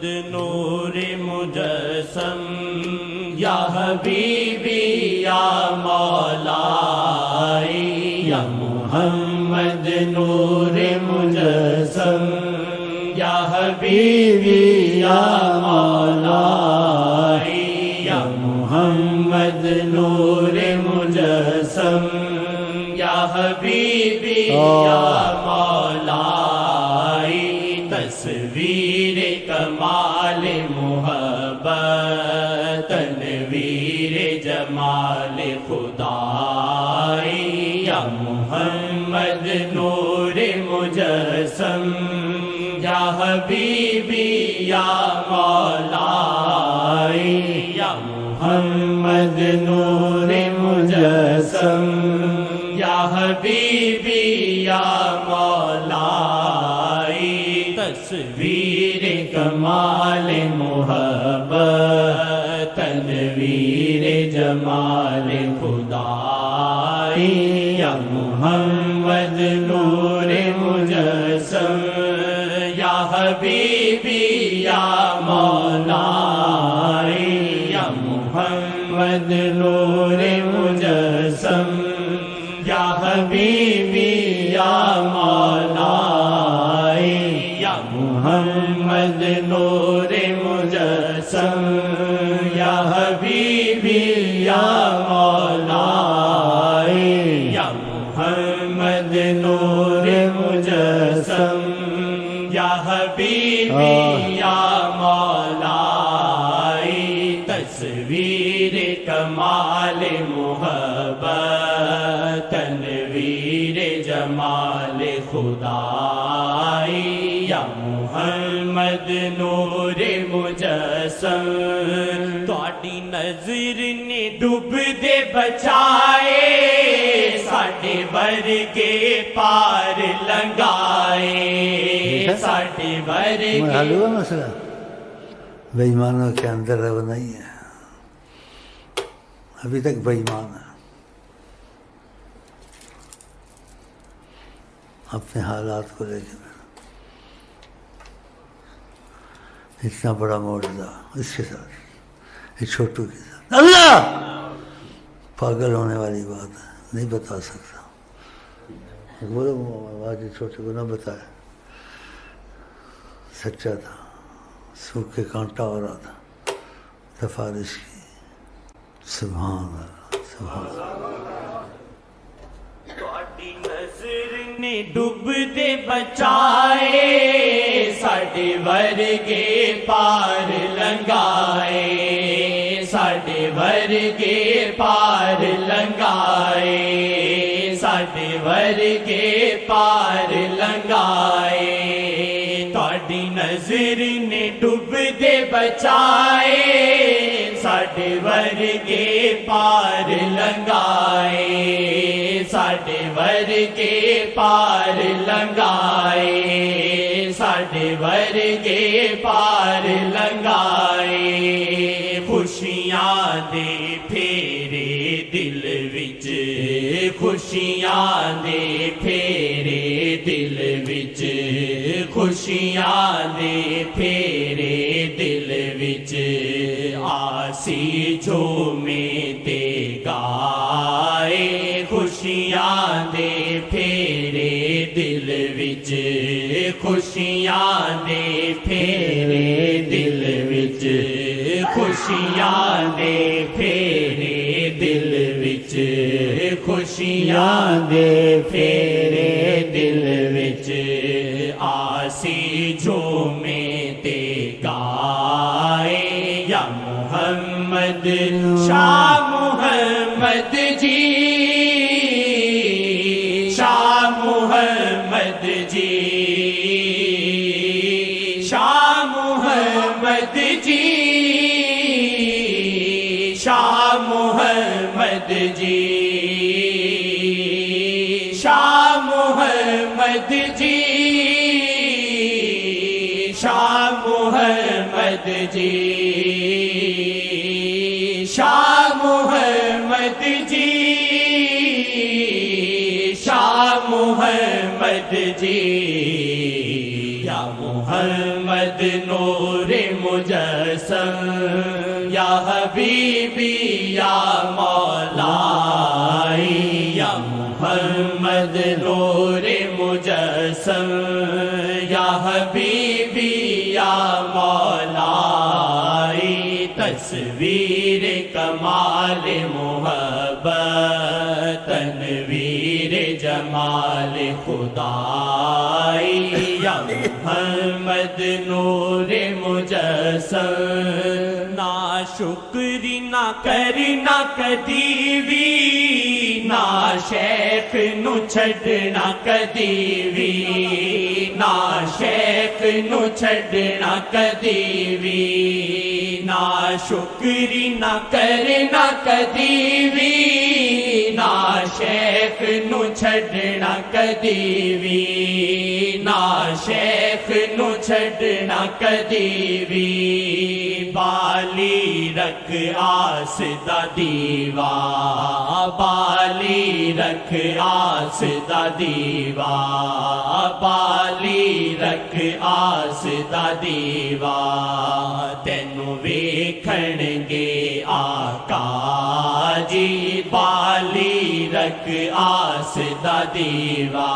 محمد نور مجسم یا حبیبی یا مولائی یا محمد نور مجسم یا حبیبی یا مولائی یا محمد نور مجسم یا حبیبی یا مولائی تصویر کمال محبت تنویر جمال خدائی یا محمد نور مجسم یا حبیبی یا مولائی یا محمد نور مجسم یا حبیبی یا مولائی تصویر کمال محبت تنویر جمال خدائی یا محمد نور مجسم یا حبیبی یا مولائی یا محمد نور مجسم یا حبیبی یا مولائی یا محمد نور مجسم یا حبیبی یا مولائی یا محمد نور مجسم یا حبیبی یا مولائی تصویر کمال محبت تنویر جمال خدائی یا محمد نور مجسم تواڈی نظر نے ڈوب دے بچائے ساڈے ورگے پار لنگائے ساڈے ورگے حل ہوا مسئلہ بے ایمانوں کے اندر وہ نہیں ہے ابھی تک بے ایمان ہے اپنے حالات کو لے کے اتنا بڑا معجزہ اس کے ساتھ ایک چھوٹو کے ساتھ اللہ پاگل ہونے والی بات ہے نہیں بتا سکتا بولو آج چھوٹے کو نہ بتایا سچا تھا سوکھ کے کانٹا ہو رہا تھا سفارش کی سبحان اللہ سبحان اللہ تواڈی نظر نے ڈوب دے بچائے ساڈے ورگے پار لنگائے ساڈے ورگے پار لنگائے ساڈے ورگے پار لنگائے تواڈی نظر نے ڈوب دے بچائے ساڈے ورگے پار لنگائے ساڈے ورگے پار لنگائے ساڈے ورگے پار لنگائے خوشیاں دے پھیرے دل وچ خوشیاں دے پھیرے دل وچ خوشیاں دے پھیرے دل وچ آسی جھومے تے گائے خوشیاں دے پھیرے دل وچ خوشیاں دے پھیرے دل وچ خوشیاں دے پھیرے دل وچ خوشیاں دے پھیرے دل وچ آسی جھومے تے گائے یا محمد شاہ محمد جی شاہ محمد جی شاہ محمد جی شاہ محمد جی شاہ محمد جی شاہ محمد جی شاہ محمد جی شاہ محمد جی یا محمد محمد نور مجسم یا حبیبی یا مولائی یا محمد نور مجسم یا حبیبی یا مولائی تصویر کمال محبت تنویر جمال خدائی یا محمد نور مجسم نا شکری نہ کرنا کدی وی نا شیخ نو چھڈنا کدی وی نا شیخ نو چھڈنا کدی وی نا شکری نہ کرنا کدی وی نا شیخ نو چھڈنا کدی وی نا شیخ نو چھڈنا کدی وی بالی رکھ آس دا دیوا بالی رکھ آس دا دیوا بالی رکھ آس دا دیوا تینوں ویکھن گے آقا جی بالی رکھ آس دا دیوا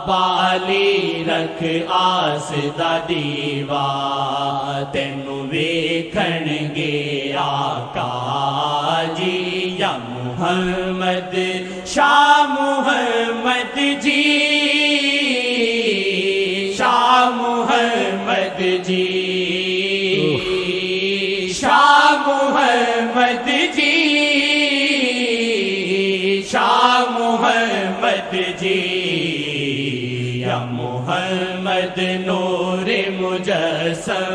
بالی رکھ آس دا دیوا تینوں ویکھن گے آقا جی یا محمد شاہ محمد جی شاہ محمد جی شاہ محمد جی شاہ محمد جی یا محمد نور مجسم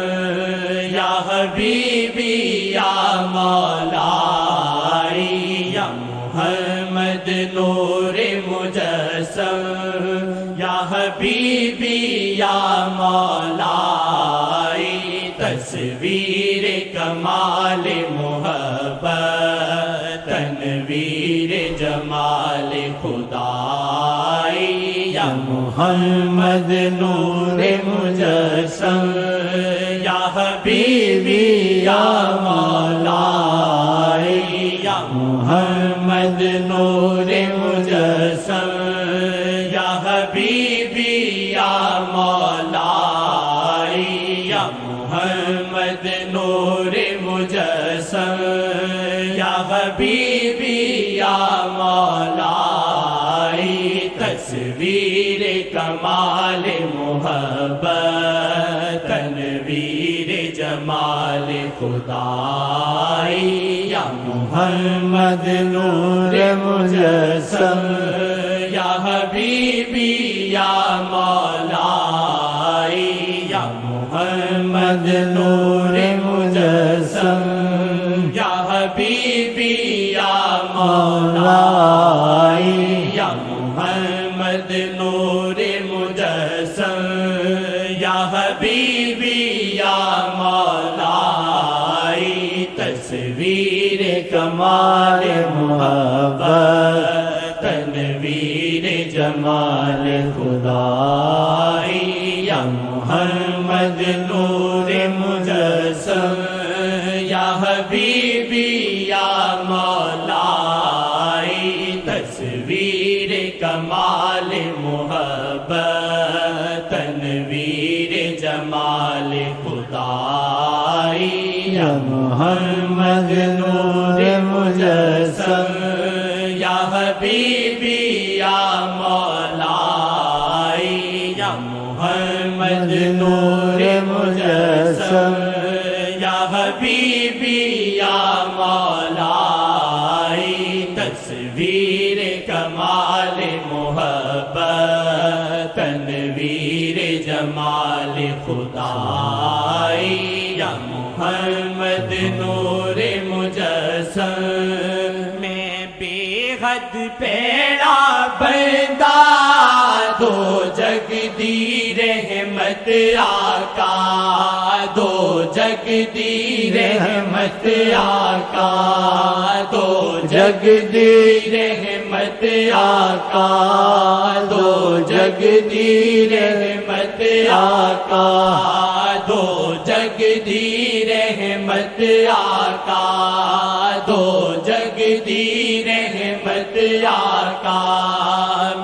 یا حبیبی یا مولائی یا محمد نور مجسم یا حبیبی یا مولائی تصویر کمال محبت تنویر جمال خدائی یا محمد نور مجسم یا حبیبی یا مولائی یا محمد نور مجسم یا حبیبی یا مولائی یا محمد نور مجسم یا حبیبی یا مولائی تصویر کمال محبت تنویر جمال خدائی یا محمد نور مجسم یا حبیبی یا مولائی یا محمد نور مجسم یا حبیبی یا مولائی یا محمد نور مجسم یا حبیبی یا مولائی تصویر کمال محبت تنویر جمال خدائی یا محمد نور مجسم یا حبیبی یا مولائی تصویر کمال محبت تنویر جمال خدائی یا محمد نور مجسم یا حبیبی یا مولائی یا محمد نور مجسم یا حبیبی یا مولائی تصویر کمال محبت تنویر جمال خدائی یا محمد نور مجسم میں بے حد پیڑا بندہ دو جگ دی رحمت آقا دو جگ دی رحمت آقا دو جگ دی رحمت آقا دو جگ دی رحمت آقا دو جگ دی رحمت آقا دو جگ دی رحمت آقا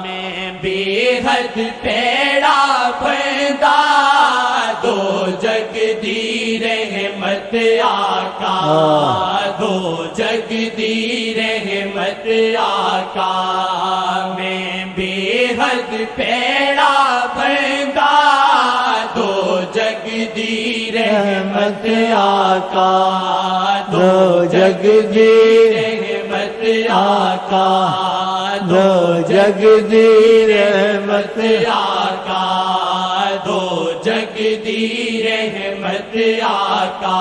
میں بے حد پیڑا بندہ دو جگ دی رحمت آقا دو جگ دی رحمت آقا میں بے حد پیڑا بندہ دو جگ دی رحمت آقا دو جگ دی رحمت آقا دو جگ دی رحمت آقا دو جگ دی رحمت آقا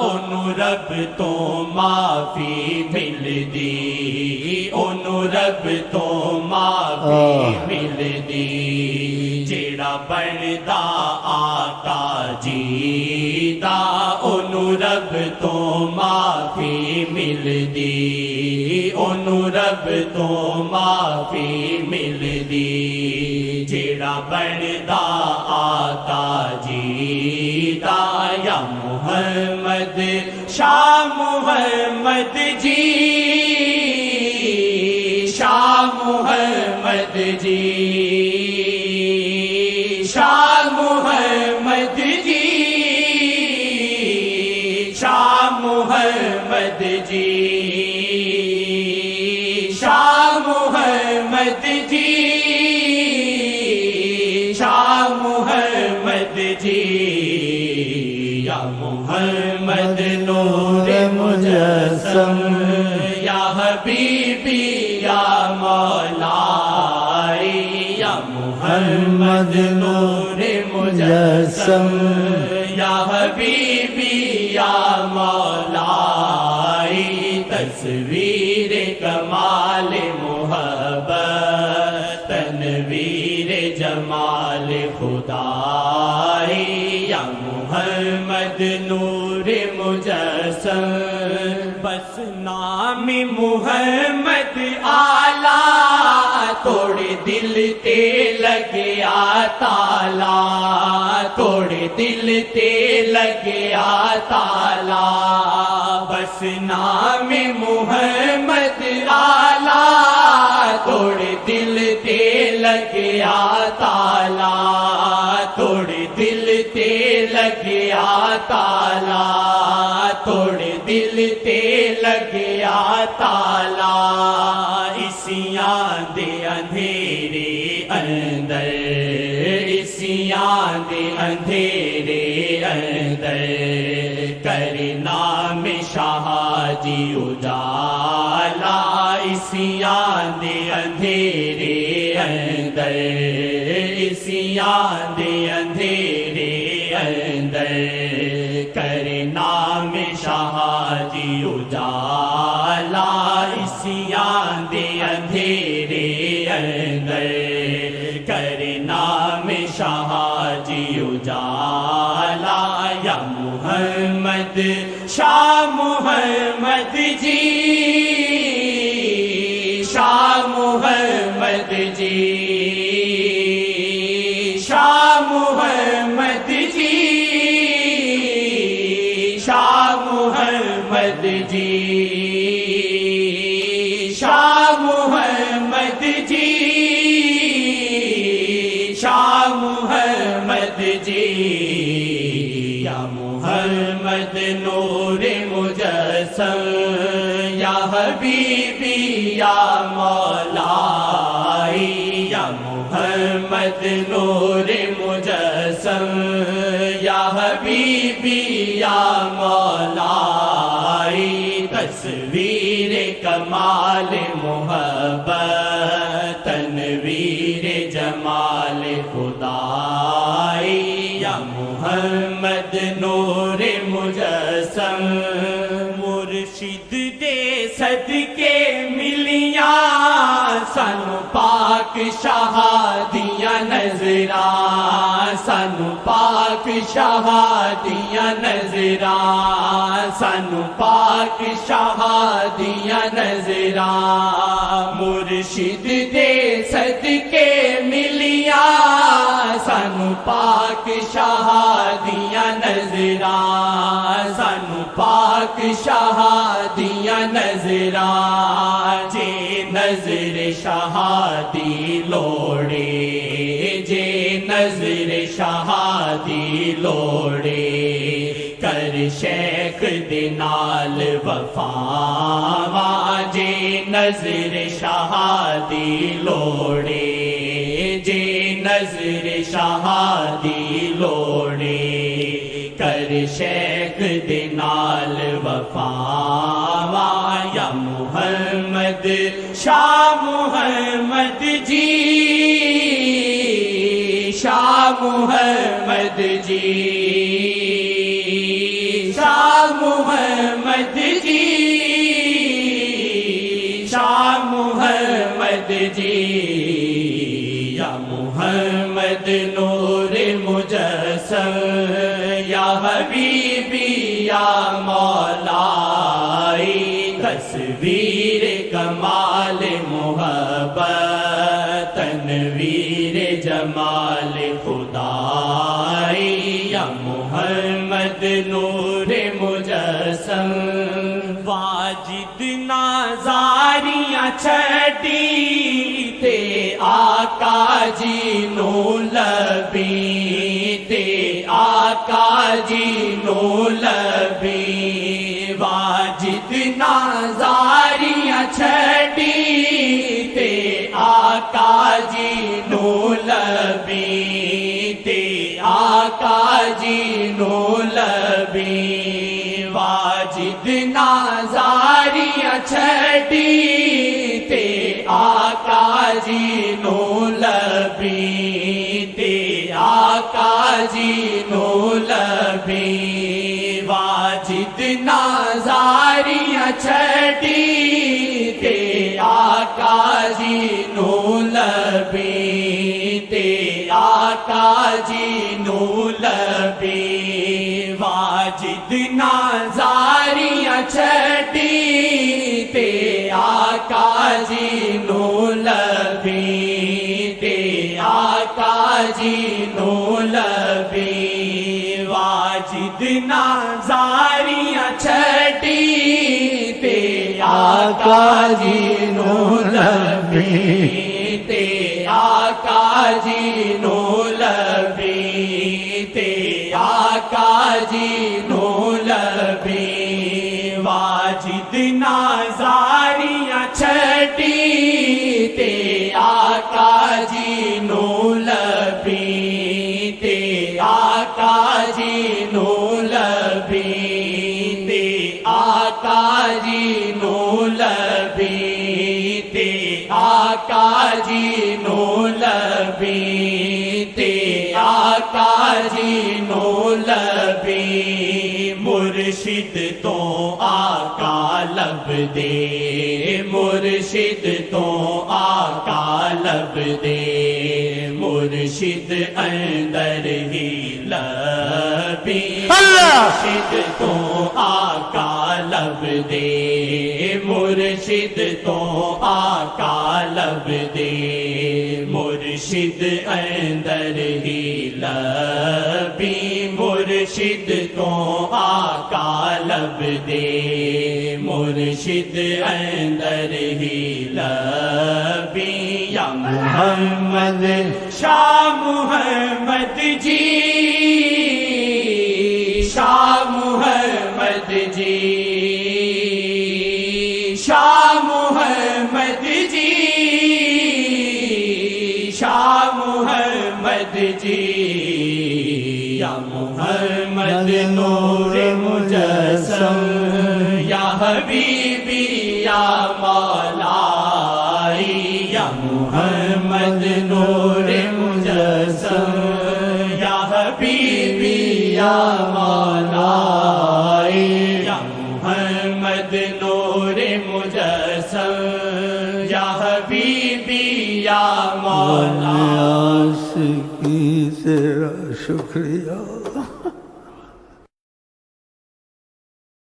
انو رب تو معافی مل دی انو رب تو معافی مل دی جیڑا بندا آقا جی دا انو رب تو معافی مل دی انو رب تو معافی مل دی جیڑا بندا آقا جی دا یا محمد شاہ محمد جی شاہ محمد جی شاہ محمد جی شاہ محمد جی شاہ محمد جی شاہ محمد جی یا محمد نور مجسم یا حبیبی یا مولائی یا محمد نور مجسم یا حبیبی یا مولائی تصویر کمال محبت تنویر جمال خدائی یا محمد نور مجسم بس نام محمد آلہ توڑ دل تے لگیا تالا توڑ دل تے لگیا تالا بس نام محمد آلہ توڑ دل تے لگیا تالا توڑ دل تے لگیا تالا توڑ دل تے لگیا تالا اسیاں دے اندھیرے اندر اسیاں دے اندھیرے اندر کرنا میں شاہ جی اجالا اسیاں دے اندھیرے اندر اسیاں دے اندھیرے اندر کرنا میں شاہ جی اجالا اسیاں دے اندھیرے اندر کرنا میں شاہ جی اجالا یا محمد شاہ محمد جی شاہ محمد جی شاہ محمد جی شاہ محمد جی شاہ محمد جی شاہ محمد جی یا محمد نور مجسم یا حبیبی یا مولائی یا محمد نور مجسم یا حبیبی یا مولائی تصویر کمال محبت تنویر جمال خدائی یا محمد نور مجسم مرشد دے صدقے ملیاں سانو پاک شاہ دیاں نظراں سانو پاک شاہ دیاں نظراں سانو پاک شاہ دیاں نظراں مرشد دے صدقے ملیاں سانو پاک شاہ دیاں نظراں سانو پاک شاہ دیاں نظراں جے نظر شاہ دی لوڑے جے نظر شاہ دی لوڑے کر شیخ دے نال وفا جے نظر شاہ دی لوڑے جے نظر شاہ دی لوڑے کر شیخ دے نال وفا یا محمد شاہ محمد جی شاہ محمد جی شاہ محمد جی شاہ محمد جی یا محمد نور مجسم یا حبیبی یا مولائی تصویر کمال محبت تنویر جمال خدائی یا محمد نور مجسم واجد نازاریاں چھٹی تے آقا جی نو لبی تے آقا جی نو لبی واجد نازاریاں چھٹی تے آقا جی نو لبی تے آقا جی نو لبی واجد نازاریاں چھٹی تے آقا جی نو لبی تے آقا جی نو لبی واجد نازاریاں چھٹی تے آقا جی نو لبی تے آقا جی نو لبی واجد نازاریاں چھٹی تے آقا جی نو لبی تے آقا جی نو لبی واجد نازاریاں چھٹی تے آقا جی نو لبی تے آقا جی نو لبی تے آقا جی نو لبی واجد نازاریاں چھٹی تے آقا جی نو لبی تے آقا جی نو لبی تے آقا جی نو لبی تے آقا جی نو لبی تے آقا جی نو لبی مرشد تو آقا لب دے مرشد تو آقا لب دے مرشد اندر ہی لبی مرشد تو آقا لب دے مرشد تو آقا لب دے مرشد اندر ہی لبی مرشد تو آقا لب دے مرشد اندر ہی لبی یا محمد شاہ محمد جی شاہ محمد جی شاہ محمد جی شاہ محمد جی یا محمد نور مجسم یا حبیبی یا مولائی یا محمد نور مجسم یا حبیبی یا مولائی یا محمد نور نور مجسم یا حبیبی یا مولا عاشقی تیرا شکریہ